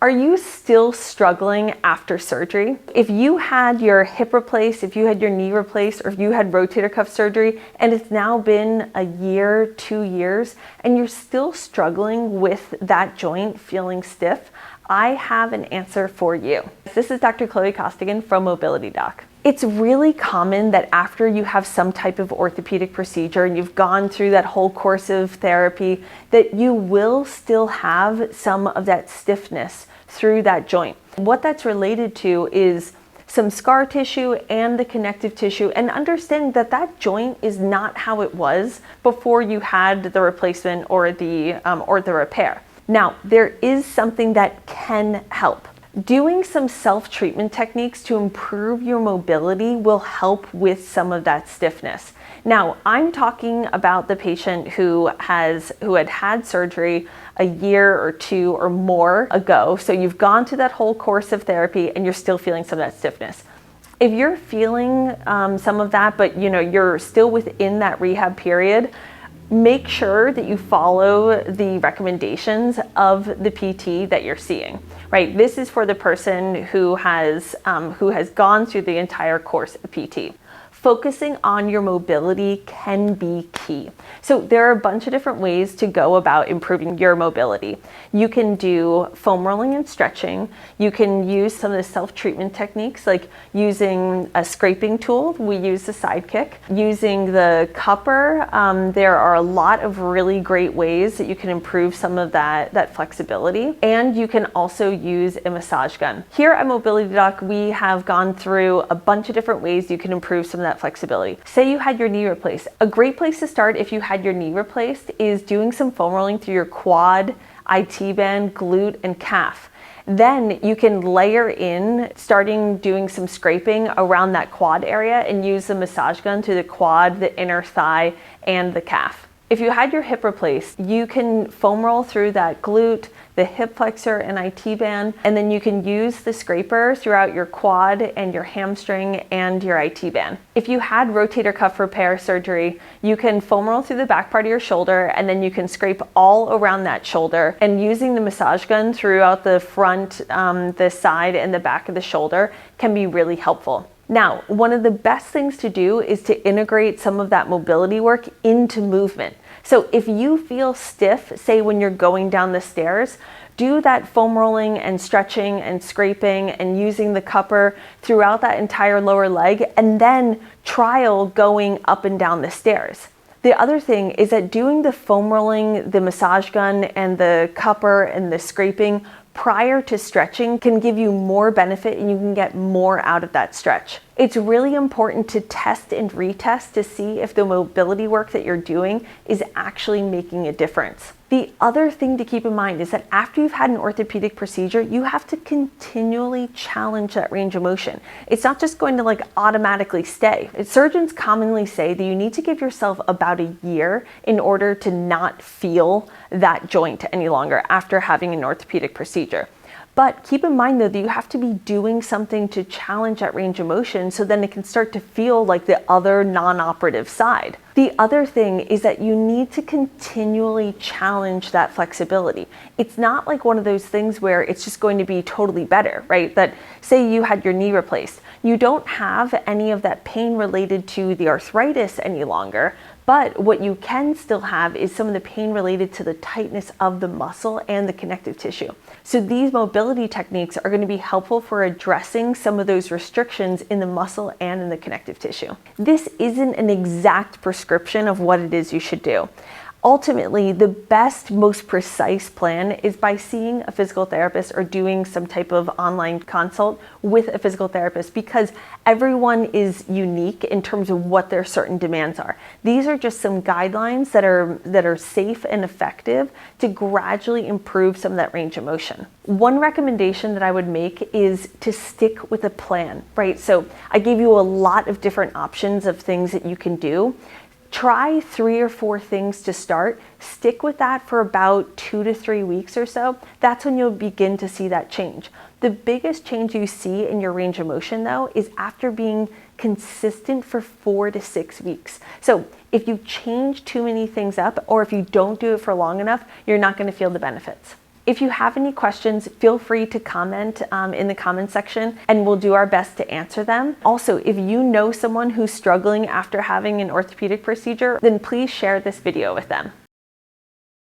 Are you still struggling after surgery? If you had your hip replaced, if you had your knee replaced, or if you had rotator cuff surgery and it's now been a year, 2 years, and you're still struggling with that joint feeling stiff, I have an answer for you. This is Dr. Chloe Costigan from Mobility Doc. It's really common that after you have some type of orthopedic procedure and you've gone through that whole course of therapy, that you will still have some of that stiffness through that joint. What that's related to is some scar tissue and the connective tissue, and understanding that that joint is not how it was before you had the replacement or the repair. Now, there is something that can help. Doing some self-treatment techniques to improve your mobility will help with some of that stiffness. Now, I'm talking about the patient who had surgery a year or 2 or more ago. So you've gone through that whole course of therapy and you're still feeling some of that stiffness. If you're feeling some of that, but you're still within that rehab period, make sure that you follow the recommendations of the PT that you're seeing, right? This is for the person who has gone through the entire course of PT. Focusing on your mobility can be key. So there are a bunch of different ways to go about improving your mobility. You can do foam rolling and stretching. You can use some of the self-treatment techniques, like using a scraping tool. We use the Sidekick. Using the cupper, there are a lot of really great ways that you can improve some of that flexibility. And you can also use a massage gun. Here at Mobility Doc, we have gone through a bunch of different ways you can improve some of that flexibility. Say you had your knee replaced. A great place to start if you had your knee replaced is doing some foam rolling through your quad, IT band, glute, and calf. Then you can layer in doing some scraping around that quad area and use the massage gun through the quad, the inner thigh, and the calf. If you had your hip replaced, you can foam roll through that glute, the hip flexor and IT band, and then you can use the scraper throughout your quad and your hamstring and your IT band. If you had rotator cuff repair surgery, you can foam roll through the back part of your shoulder, and then you can scrape all around that shoulder, and using the massage gun throughout the front, the side, and the back of the shoulder can be really helpful. Now, one of the best things to do is to integrate some of that mobility work into movement. So if you feel stiff, say when you're going down the stairs, do that foam rolling and stretching and scraping and using the cupper throughout that entire lower leg, and then trial going up and down the stairs. The other thing is that doing the foam rolling, the massage gun, and the cupper and the scraping prior to stretching can give you more benefit, and you can get more out of that stretch. It's really important to test and retest to see if the mobility work that you're doing is actually making a difference. The other thing to keep in mind is that after you've had an orthopedic procedure, you have to continually challenge that range of motion. It's not just going to automatically stay. Surgeons commonly say that you need to give yourself about a year in order to not feel that joint any longer after having an orthopedic procedure. But keep in mind though that you have to be doing something to challenge that range of motion so then it can start to feel like the other non-operative side. The other thing is that you need to continually challenge that flexibility. It's not like one of those things where it's just going to be totally better, right? That say you had your knee replaced. You don't have any of that pain related to the arthritis any longer, but what you can still have is some of the pain related to the tightness of the muscle and the connective tissue. So these mobility techniques are going to be helpful for addressing some of those restrictions in the muscle and in the connective tissue. This isn't an exact prescription of what it is you should do. Ultimately, the best, most precise plan is by seeing a physical therapist or doing some type of online consult with a physical therapist, because everyone is unique in terms of what their certain demands are. These are just some guidelines that are safe and effective to gradually improve some of that range of motion. One recommendation that I would make is to stick with a plan, right? So I gave you a lot of different options of things that you can do. Try 3 or 4 things to start. Stick with that for about 2 to 3 weeks or so. That's when you'll begin to see that change. The biggest change you see in your range of motion though is after being consistent for 4 to 6 weeks. So if you change too many things up, or if you don't do it for long enough, you're not going to feel the benefits. If you have any questions, feel free to comment in the comment section and we'll do our best to answer them. Also, if you know someone who's struggling after having an orthopedic procedure, then please share this video with them.